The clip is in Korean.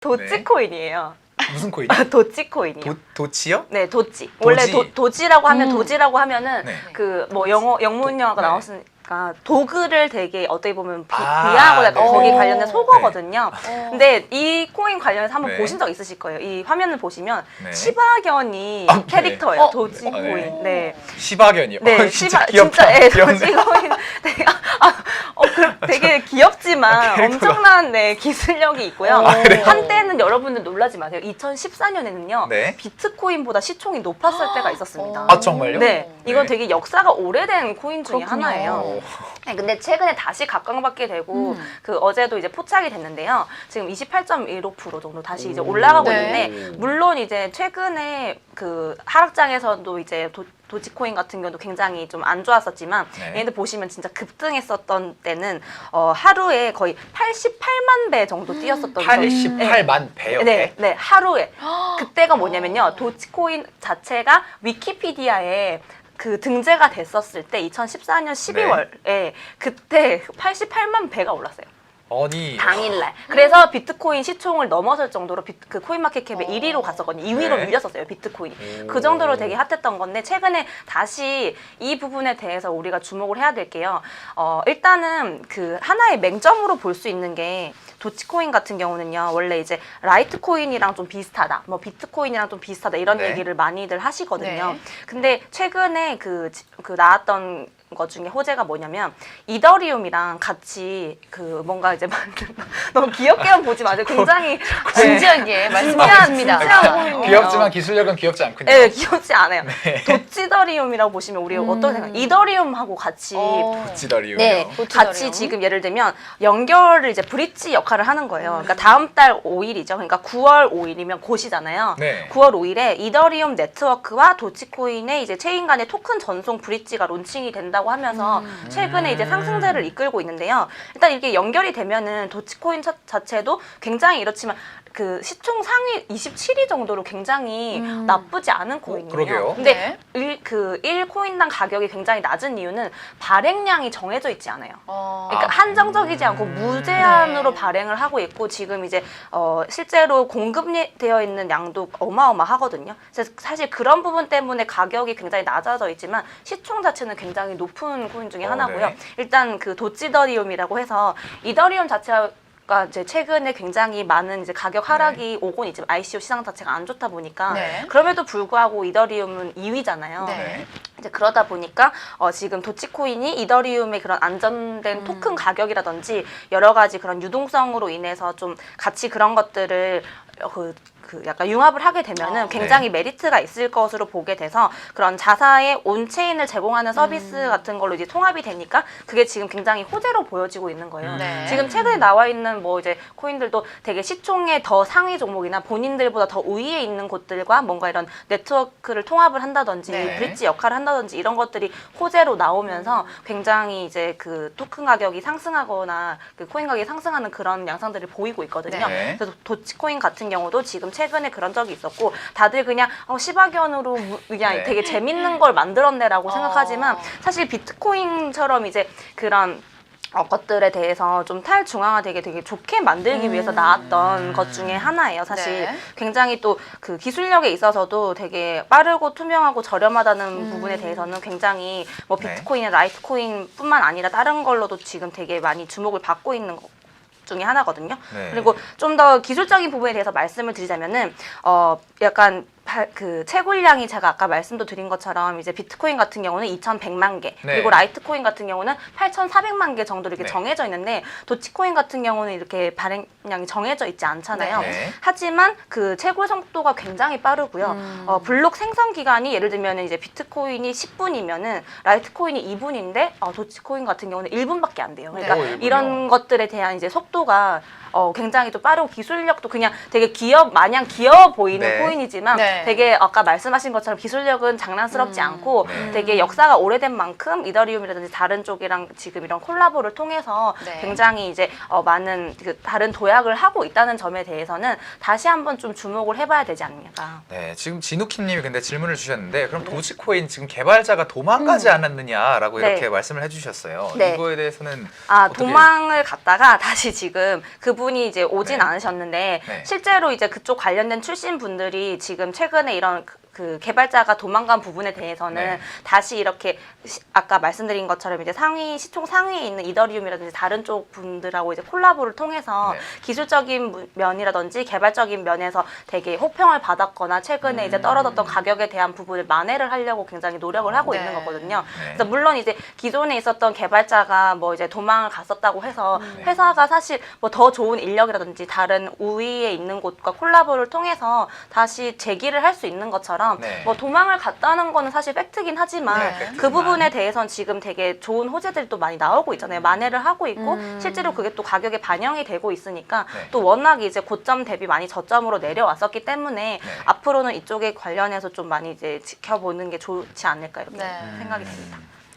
도치코인이에요. 무슨 코인이요? 도치코인이요. 도치요? 네, 도치. 원래 도지라고 하면 도지라고 하면은 네. 그 뭐 영문 영화가 네. 나왔으니까 도구를 되게 어떻게 보면 아, 비하하고 약간 네. 거기 관련된 속어거든요. 네. 근데 이 코인 관련해서 한번 네. 보신 적 있으실 거예요. 이 화면을 보시면 네. 시바견이 아, 네. 캐릭터예요. 도지코인. 네. 네. 시바견이요. 네, 진짜 귀엽다. 진짜 귀엽네. 도지코인 되게 귀엽지만 캐릭터가. 엄청난 기술력이 있고요. 아, 그래요? 한때는 여러분들 놀라지 마세요. 2014년에는요. 네. 비트코인보다 시총이 높았을 때가 있었습니다. 아, 정말요? 네, 이건 네. 되게 역사가 오래된 코인 중에 그렇군요. 하나예요. 네, 근데 최근에 다시 각광받게 되고 그 어제도 이제 포착이 됐는데요. 지금 28.15% 정도 다시 이제 올라가고 네. 있는데 물론 이제 최근에 그 하락장에서도 이제 도지코인 같은 경우도 굉장히 좀 안 좋았었지만 네. 얘네들 보시면 진짜 급등했었던 때는 하루에 거의 88만 배 정도 뛰었었던 88만 배요. 네, 네, 하루에. 그때가 뭐냐면요. 도치코인 자체가 위키피디아에 그 등재가 됐었을 때 2014년 12월에 그때 88만 배가 올랐어요. 아니. 당일날. 그래서 비트코인 시총을 넘어설 정도로 그 코인마켓캡의 1위로 갔었거든요. 2위로 네. 밀렸었어요, 비트코인이. 오. 그 정도로 되게 핫했던 건데 최근에 다시 이 부분에 대해서 우리가 주목을 해야 될게요. 일단은 그 하나의 맹점으로 볼 수 있는 게 도치코인 같은 경우는요. 원래 이제 라이트코인이랑 좀 비슷하다. 뭐 비트코인이랑 좀 비슷하다. 이런 네. 얘기를 많이들 하시거든요. 네. 근데 최근에 그 나왔던 것 중에 호재가 뭐냐면 이더리움이랑 같이 그 뭔가 이제 너무 귀엽게만 보지 마세요. 굉장히 진지하게 말씀하셨습니다. 진지한 코인이에요. 귀엽지만 기술력은 귀엽지 않군요. 네, 귀엽지 않아요. 네. 도치더리움이라고 보시면 우리 어떤 생각? 이더리움하고 같이 도치더리움이요. 네, 도치더리움. 같이 지금 예를 들면 연결을 이제 브릿지 역할을 하는 거예요. 그러니까 다음 달 5일이죠. 그러니까 9월 5일이면 곧이잖아요. 네. 9월 5일에 이더리움 네트워크와 도치코인의 이제 체인 간의 토큰 전송 브릿지가 론칭이 된다고 하면서 최근에 이제 상승세를 이끌고 있는데요. 일단 이게 연결이 되면은 도치코인 자체도 굉장히 이렇지만 그 시총 상위 27위 정도로 굉장히 나쁘지 않은 코인이에요. 그러게요. 근데 1코인당 가격이 굉장히 낮은 이유는 발행량이 정해져 있지 않아요. 그러니까 한정적이지 않고 무제한으로 발행을 하고 있고 지금 이제 실제로 공급되어 있는 양도 어마어마하거든요. 그래서 사실 그런 부분 때문에 가격이 굉장히 낮아져 있지만 시총 자체는 굉장히 높은 코인 중에 하나고요. 네. 일단 그 도치더리움이라고 해서 이더리움 자체가 이제 최근에 굉장히 많은 이제 가격 하락이 오곤 있지만 ICO 시장 자체가 안 좋다 보니까 네. 그럼에도 불구하고 이더리움은 2위잖아요. 네. 이제 그러다 보니까 지금 도치코인이 이더리움의 그런 안전된 토큰 가격이라든지 여러 가지 그런 유동성으로 인해서 좀 같이 그런 것들을 그 약간 융합을 하게 되면은 굉장히 메리트가 있을 것으로 보게 돼서 그런 자사의 온체인을 제공하는 서비스 같은 걸로 이제 통합이 되니까 그게 지금 굉장히 호재로 보여지고 있는 거예요. 네. 지금 최근에 나와 있는 뭐 이제 코인들도 되게 시총의 더 상위 종목이나 본인들보다 더 우위에 있는 곳들과 뭔가 이런 네트워크를 통합을 한다든지 네. 브릿지 역할을 한다든지 이런 것들이 호재로 나오면서 굉장히 이제 그 토큰 가격이 상승하거나 그 코인 가격이 상승하는 그런 양상들을 보이고 있거든요. 네. 그래서 도치코인 같은 경우도 지금 최근에 그런 적이 있었고 다들 그냥 시바견으로 그냥 네. 되게 재밌는 걸 만들었네라고 생각하지만 사실 비트코인처럼 이제 그런 것들에 대해서 좀 탈중앙화되게 되게 좋게 만들기 위해서 나왔던 것 중에 하나예요. 사실 네. 굉장히 또 그 기술력에 있어서도 되게 빠르고 투명하고 저렴하다는 부분에 대해서는 굉장히 뭐 네. 비트코인이나 라이트코인뿐만 아니라 다른 걸로도 지금 되게 많이 주목을 받고 있는 것 중에 하나거든요. 네. 그리고 좀 더 기술적인 부분에 대해서 말씀을 드리자면은 약간 그 채굴량이 제가 아까 말씀도 드린 것처럼 이제 비트코인 같은 경우는 2,100만 개 네. 그리고 라이트코인 같은 경우는 8,400만 개 정도 이렇게 네. 정해져 있는데 도치코인 같은 경우는 이렇게 발행량이 정해져 있지 않잖아요. 네. 하지만 그 채굴 속도가 굉장히 빠르고요. 블록 생성 기간이 예를 들면 이제 비트코인이 10분이면은 라이트코인이 2분인데 도치코인 같은 경우는 1분밖에 안 돼요. 그러니까 네. 이런 것들에 대한 이제 속도가 굉장히 또 빠르고 기술력도 그냥 되게 기업 마냥 귀여워 보이는 네. 코인이지만 네. 네. 되게 아까 말씀하신 것처럼 기술력은 장난스럽지 않고 되게 역사가 오래된 만큼 이더리움이라든지 다른 쪽이랑 지금 이런 콜라보를 통해서 네. 굉장히 이제 많은 그 다른 도약을 하고 있다는 점에 대해서는 다시 한번 좀 주목을 해봐야 되지 않을까. 네, 지금 진우키님이 근데 질문을 주셨는데 그럼 도지코인 지금 개발자가 도망가지 않았느냐라고 네. 이렇게 말씀을 해주셨어요. 네. 이거에 대해서는 어떻게... 도망을 갔다가 다시 지금 그분이 이제 오진 네. 않으셨는데 네. 실제로 이제 그쪽 관련된 출신 분들이 지금 최근에 이런 그 개발자가 도망간 부분에 대해서는 네. 다시 이렇게 아까 말씀드린 것처럼 이제 시총 상위에 있는 이더리움이라든지 다른 쪽 분들하고 이제 콜라보를 통해서 네. 기술적인 면이라든지 개발적인 면에서 되게 호평을 받았거나 최근에 이제 떨어졌던 가격에 대한 부분을 만회를 하려고 굉장히 노력을 하고 네. 있는 거거든요. 네. 그래서 물론 이제 기존에 있었던 개발자가 뭐 이제 도망을 갔었다고 해서 회사가 사실 뭐 더 좋은 인력이라든지 다른 우위에 있는 곳과 콜라보를 통해서 다시 재기를 할 수 있는 것처럼 네. 뭐 도망을 갔다는 거는 사실 팩트긴 하지만 네. 그 팩트지만. 부분에 대해서는 지금 되게 좋은 호재들이 또 많이 나오고 있잖아요. 만회를 하고 있고 실제로 그게 또 가격에 반영이 되고 있으니까 네. 또 워낙 이제 고점 대비 많이 저점으로 내려왔었기 때문에 네. 앞으로는 이쪽에 관련해서 좀 많이 이제 지켜보는 게 좋지 않을까 이렇게 네. 생각이 듭니다.